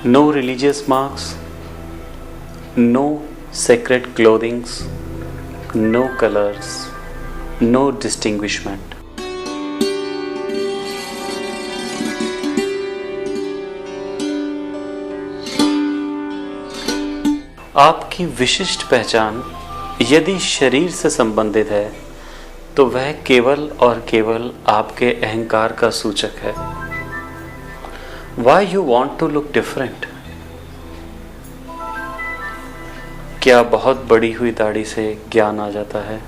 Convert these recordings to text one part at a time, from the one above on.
No religious marks, no sacred clothings, no colors, no distinguishment. आपकी विशिष्ट पहचान यदि शरीर से संबंधित है तो वह केवल और केवल आपके अहंकार का सूचक है। Why you want to look different? क्या बहुत बड़ी हुई दाढ़ी से ज्ञान आ जाता है?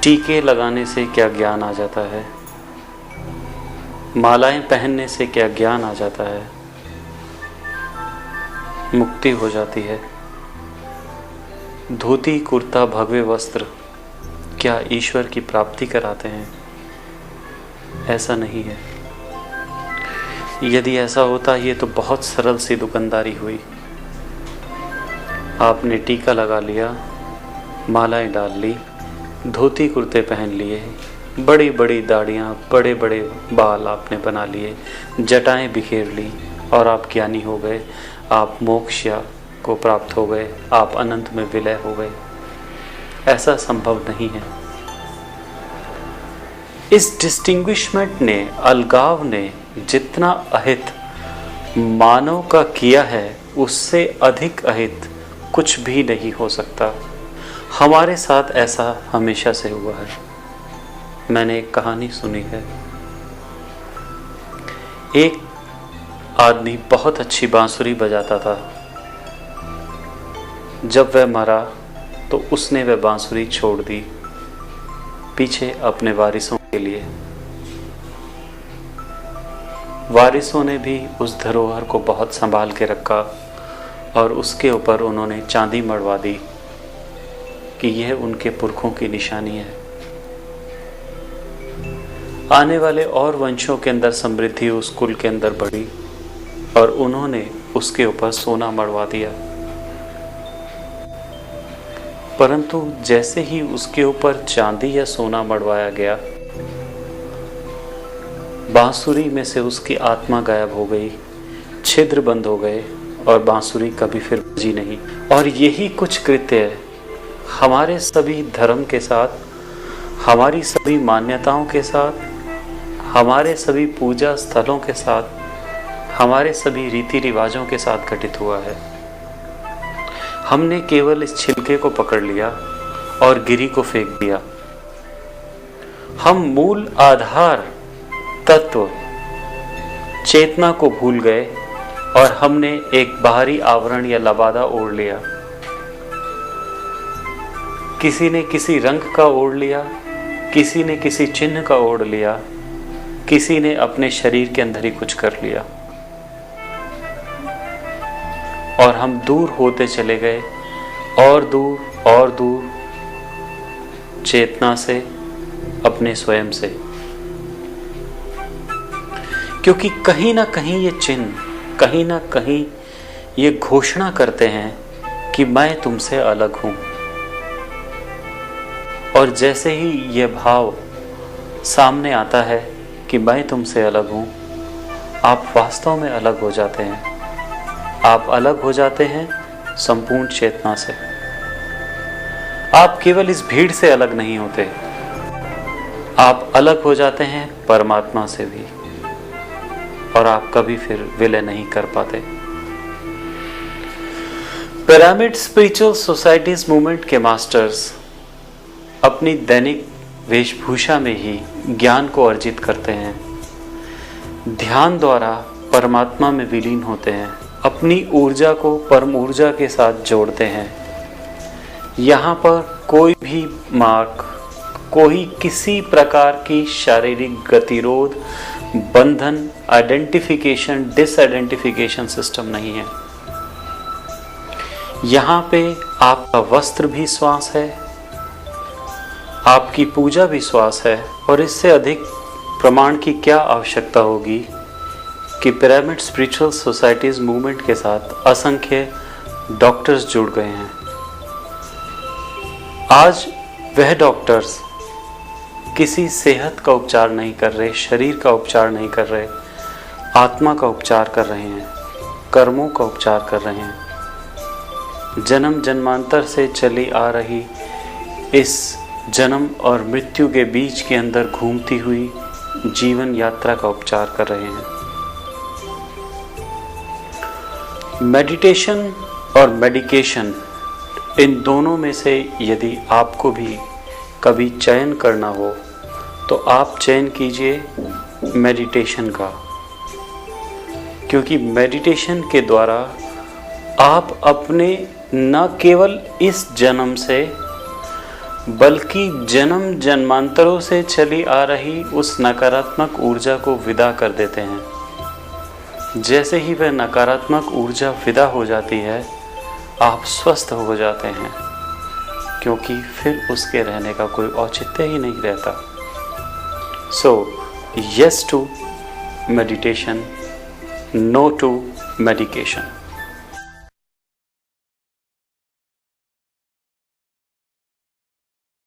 टीके लगाने से क्या ज्ञान आ जाता है? मालाएं पहनने से क्या ज्ञान आ जाता है? मुक्ति हो जाती है? धोती कुर्ता भगवे वस्त्र क्या ईश्वर की प्राप्ति कराते हैं? ऐसा नहीं है। यदि ऐसा होता ये तो बहुत सरल सी दुकानदारी हुई। आपने टीका लगा लिया, मालाएं डाल ली, धोती कुर्ते पहन लिए, बड़ी बड़ी दाढ़ियाँ, बड़े बड़े बाल आपने बना लिए, जटाएं बिखेर ली और आप ज्ञानी हो गए, आप मोक्ष को प्राप्त हो गए, आप अनंत में विलय हो गए। ऐसा संभव नहीं है। इस डिस्टिंग्विशमेंट ने, अलगाव ने जितना अहित मानव का किया है उससे अधिक अहित कुछ भी नहीं हो सकता। हमारे साथ ऐसा हमेशा से हुआ है। मैंने एक कहानी सुनी है। एक आदमी बहुत अच्छी बांसुरी बजाता था। जब वह मरा तो उसने वह बांसुरी छोड़ दी पीछे अपने वारिसों के लिए। वारिसों ने भी उस धरोहर को बहुत संभाल के रखा और उसके ऊपर उन्होंने चांदी मढ़वा दी कि यह उनके पुरखों की निशानी है। आने वाले और वंशों के अंदर समृद्धि उस कुल के अंदर बढ़ी और उन्होंने उसके ऊपर सोना मढ़वा दिया। परंतु जैसे ही उसके ऊपर चांदी या सोना मढ़वाया गया, बांसुरी में से उसकी आत्मा गायब हो गई, छिद्र बंद हो गए और बांसुरी कभी फिर बजी नहीं। और यही कुछ कृत्य हमारे सभी धर्म के साथ, हमारी सभी मान्यताओं के साथ, हमारे सभी पूजा स्थलों के साथ, हमारे सभी रीति रिवाजों के साथ घटित हुआ है। हमने केवल इस छिलके को पकड़ लिया और गिरी को फेंक दिया। हम मूल आधार तत्व चेतना को भूल गए और हमने एक बाहरी आवरण या लबादा ओढ़ लिया। किसी ने किसी रंग का ओढ़ लिया, किसी ने किसी चिन्ह का ओढ़ लिया, किसी ने अपने शरीर के अंदर ही कुछ कर लिया और हम दूर होते चले गए और दूर चेतना से, अपने स्वयं से। क्योंकि कहीं ना कहीं ये चिन्ह, कहीं ना कहीं ये घोषणा करते हैं कि मैं तुमसे अलग हूं। और जैसे ही ये भाव सामने आता है कि मैं तुमसे अलग हूं, आप वास्तव में अलग हो जाते हैं। आप अलग हो जाते हैं संपूर्ण चेतना से। आप केवल इस भीड़ से अलग नहीं होते, आप अलग हो जाते हैं परमात्मा से भी, और आप कभी फिर विलय नहीं कर पाते। पिरामिड स्पिरिचुअल सोसाइटीज मूवमेंट के मास्टर्स अपनी दैनिक वेशभूषा में ही ज्ञान को अर्जित करते हैं, ध्यान द्वारा परमात्मा में विलीन होते हैं, अपनी ऊर्जा को परम ऊर्जा के साथ जोड़ते हैं। यहाँ पर कोई भी मार्ग, कोई किसी प्रकार की शारीरिक गतिरोध, बंधन, आइडेंटिफिकेशन, डिसआइडेंटिफिकेशन सिस्टम नहीं है। यहाँ पे आपका वस्त्र भी श्वास है, आपकी पूजा भी श्वास है, और इससे अधिक प्रमाण की क्या आवश्यकता होगी कि पिरामिड स्पिरिचुअल सोसाइटीज मूवमेंट के साथ असंख्य डॉक्टर्स जुड़ गए हैं। आज वह डॉक्टर्स किसी सेहत का उपचार नहीं कर रहे, शरीर का उपचार नहीं कर रहे, आत्मा का उपचार कर रहे हैं। कर्मों का उपचार कर रहे हैं। जन्म जन्मांतर से चली आ रही इस जन्म और मृत्यु के बीच के अंदर घूमती हुई जीवन यात्रा का उपचार कर रहे हैं। मेडिटेशन और मेडिकेशन, इन दोनों में से यदि आपको भी कभी चयन करना हो तो आप चयन कीजिए मेडिटेशन का, क्योंकि मेडिटेशन के द्वारा आप अपने न केवल इस जन्म से बल्कि जन्म जन्मांतरों से चली आ रही उस नकारात्मक ऊर्जा को विदा कर देते हैं। जैसे ही वह नकारात्मक ऊर्जा विदा हो जाती है, आप स्वस्थ हो जाते हैं, क्योंकि फिर उसके रहने का कोई औचित्य ही नहीं रहता। सो yes to meditation, no to medication.